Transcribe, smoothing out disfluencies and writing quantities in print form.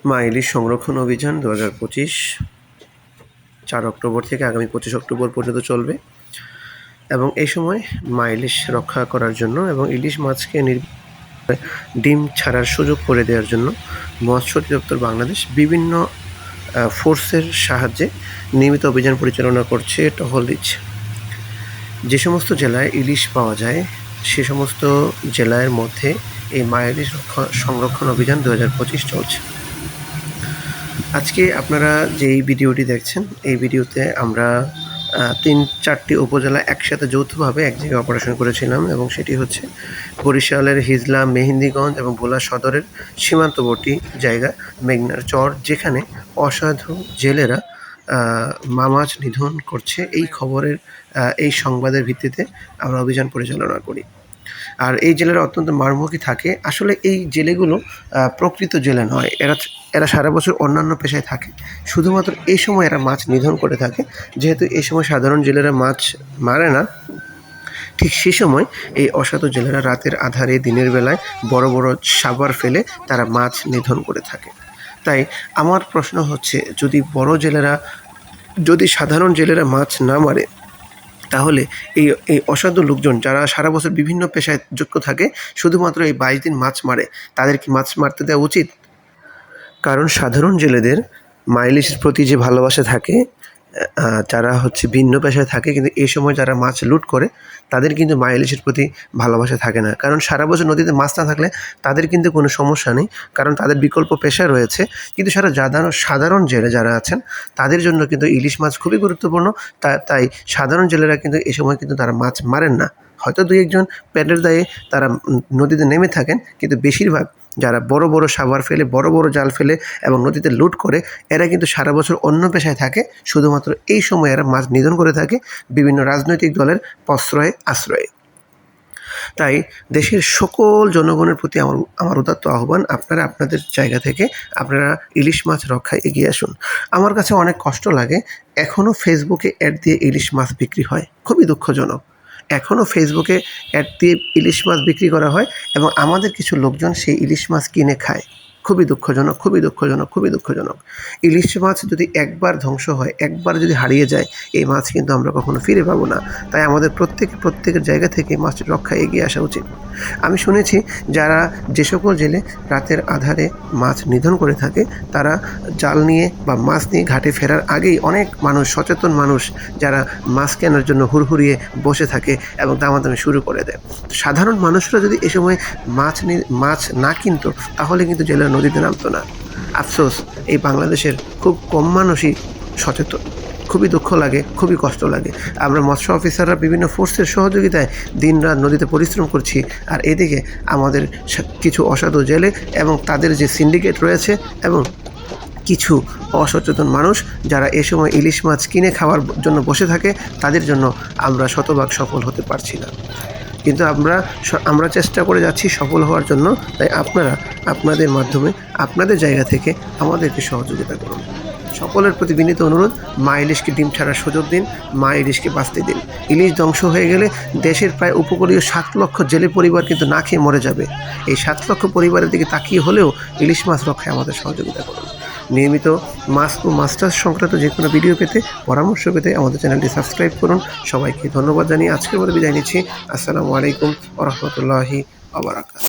মা ইলিশ সংরক্ষণ অভিযান 2025 4 অক্টোবর থেকে আগামী 25 অক্টোবর পর্যন্ত চলবে এবং এই সময় মা ইলিশ রক্ষা করার জন্য এবং ইলিশ মাছকে ডিম ছাড়ার সুযোগ করে দেওয়ার জন্য মৎস্য অধিদপ্তর বাংলাদেশ বিভিন্ন ফোর্সের সাহায্যে নিয়মিত অভিযান পরিচালনা করছে, টহল দিচ্ছে। যে সমস্ত জেলায় ইলিশ পাওয়া যায় সে সমস্ত জেলার মধ্যে এই মা ইলিশ সংরক্ষণ অভিযান 2025 চলছে। আজকে আপনারা যে এই ভিডিওটি দেখছেন, এই ভিডিওতে আমরা 3-4টি উপজেলা একসাথে যৌথভাবে এক জায়গায় অপারেশন করেছিলাম এবং সেটি হচ্ছে বরিশালের হিজলা, মেহেন্দিগঞ্জ এবং ভোলা সদরের সীমান্তবর্তী জায়গা মেঘনার চর, যেখানে অসাধু জেলেরা মাছ নিধন করছে। এই সংবাদের ভিত্তিতে আমরা অভিযান পরিচালনা করি। আর এই জেলেরা অত্যন্ত মারমুখী থাকে। আসলে এই জেলেগুলো প্রকৃত জেলে নয়, এরা সারা বছর অন্যান্য পেশায় থাকে, শুধুমাত্র এই সময় এরা মাছ নিধন করে থাকে। যেহেতু এই সময় সাধারণ জেলেরা মাছ মারে না, ঠিক সেই সময় এই অসাধু জেলেরা রাতের আধারে দিনের বেলায় বড় বড় সাবার ফেলে তারা মাছ নিধন করে থাকে। তাই আমার প্রশ্ন হচ্ছে, যদি সাধারণ জেলেরা মাছ না মারে, তাহলে এই অসাধু লোকজন যারা সারা বছর বিভিন্ন পেশায় যুক্ত থাকে শুধুমাত্র এই 22 দিন মাছ মারে, তাদের কি মাছ মারতে দেওয়া উচিত? কারণ সাধারণ জেলেদের মা ইলিশের প্রতি যে ভালোবাসা থাকে, যারা ভিন্ন পেশায় থাকে কিন্তু এই সময় যারা মাছ লুট করে তাদের কিন্তু মা ইলিশের প্রতি ভালোবাসা থাকে না। কারণ সারা বছর নদীতে মাছ না থাকলে তাদের কিন্তু কোনো সমস্যা নেই, কারণ তাদের বিকল্প পেশা রয়েছে। কিন্তু সাধারণ জেলে যারা আছেন তাদের জন্য কিন্তু ইলিশ মাছ খুবই গুরুত্বপূর্ণ। তাই সাধারণ জেলেরা কিন্তু এই সময় কিন্তু তারা মাছ মারেন না। হয়তো 2-1জন পেটের দায়ে তারা নদীতে নেমে থাকেন, কিন্তু বেশিরভাগ যারা বড় বড় সাবার ফেলে, বড় বড় জাল ফেলে এবং নদীতে লুট করে, এরা কিন্তু সারা বছর অন্য পেশায় থাকে। শুধুমাত্র এই সময় এরা মাছ নিধন করে থাকে বিভিন্ন রাজনৈতিক দলের আশ্রয়ে। তাই দেশের সকল জনগণের প্রতি আমার উদাত্ত আহ্বান, আপনারা আপনাদের জায়গা থেকে আপনারা ইলিশ মাছ রক্ষায় এগিয়ে আসুন। আমার কাছে অনেক কষ্ট লাগে, এখনও ফেসবুকে অ্যাড দিয়ে ইলিশ মাছ বিক্রি হয়, খুবই দুঃখজনক। এখনও ফেসবুকে অ্যাড দিয়ে ইলিশ মাছ বিক্রি করা হয় এবং আমাদের কিছু লোকজন সেই ইলিশ মাছ কিনে খায়। খুবই দুঃখজনক, খুবই দুঃখজনক, খুবই দুঃখজনক। ইলিশ মাছ যদি একবার ধ্বংস হয়, একবার যদি হারিয়ে যায়, এই মাছ কিন্তু আমরা কখনো ফিরে পাবো না। তাই আমাদের প্রত্যেকের জায়গা থেকে মাছের রক্ষায় এগিয়ে আসা উচিত। আমি শুনেছি যে সকল জেলে রাতের আধারে মাছ নিধন করে থাকে, তারা জাল নিয়ে বা মাছ নিয়ে ঘাটে ফেরার আগেই অনেক সচেতন মানুষ যারা মাছ কেনার জন্য হুড়হুড়িয়ে বসে থাকে এবং দামাদামি শুরু করে দেয়। সাধারণ মানুষরা যদি এ সময় মাছ না কিনতো, তাহলে কিন্তু জেলেরা নদীতে নামতো না। আফসোস, এই বাংলাদেশের খুব কম মানুষই সচেতন। খুবই দুঃখ লাগে, খুবই কষ্ট লাগে। আমরা মৎস্য অফিসাররা বিভিন্ন ফোর্সের সহযোগিতায় দিনরাত নদীতে পরিশ্রম করছি, আর এদিকে আমাদের কিছু অসাধু জেলে এবং তাদের যে সিন্ডিকেট রয়েছে এবং কিছু অসচেতন মানুষ যারা এ সময় ইলিশ মাছ কিনে খাওয়ার জন্য বসে থাকে, তাদের জন্য আমরা শতভাগ সফল হতে পারছি না। কিন্তু আমরা চেষ্টা করে যাচ্ছি সফল হওয়ার জন্য। তাই আপনারা আপনাদের মাধ্যমে আপনাদের জায়গা থেকে আমাদেরকে সহযোগিতা করুন। সকলের প্রতি বিনীত অনুরোধ, মা ইলিশকে ডিম ছাড়ার সুযোগ দিন, মা ইলিশকে বাঁচতে দিন। ইলিশ ধ্বংস হয়ে গেলে দেশের প্রায় উপকূলীয় 7 লক্ষ জেলে পরিবার কিন্তু না খেয়ে মরে যাবে। এই 7 লক্ষ পরিবারের দিকে তাকিয়ে হলেও ইলিশ মাছ রক্ষায় আমাদের সহযোগিতা করুন। নিয়মিত মাছ ও মাস্টার্স সংক্রান্ত যে কোনো ভিডিও পেতে, পরামর্শ পেতে আমাদের চ্যানেলটি সাবস্ক্রাইব করুন। সবাইকে ধন্যবাদ জানিয়ে আজকের মতো বিদায় নিচ্ছি। আসসালামু আলাইকুম ওয়া রাহমাতুল্লাহি ওয়া বারাকাতুহু।